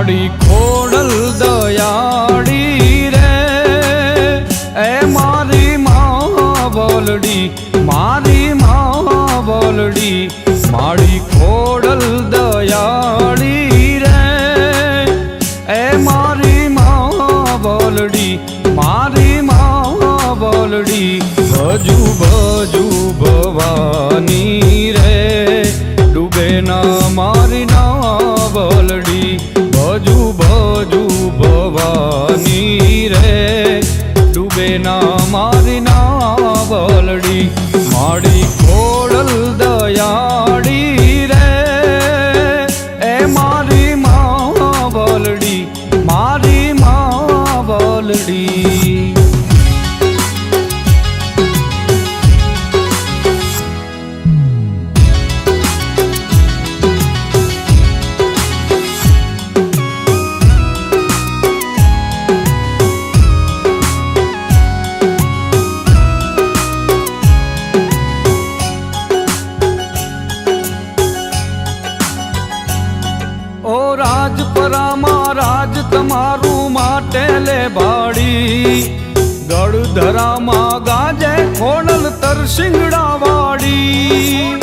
માડી ખોડલ દયાળી રે એ મારી માં બોલડી મારી માં બોલડી માડી ખોડલ દયાળી રે એ મારી માં બોલડી મારી માં બોલડી ભજુ ભજુ ભવાની રે ડૂબે ના મારી ના બોલડી ભજુ ભજુ ભવાની રે ડૂબે ના મારી ના બોલડી માડી ખોડલ દયાળી રે એ મારી માં બોલડી મારી માં બોલડી રાજપરામાં રાજ તમારું માટે લે ભાડી ગળધરામાં ગાજે ખોડલ તરસિંગડા વાડી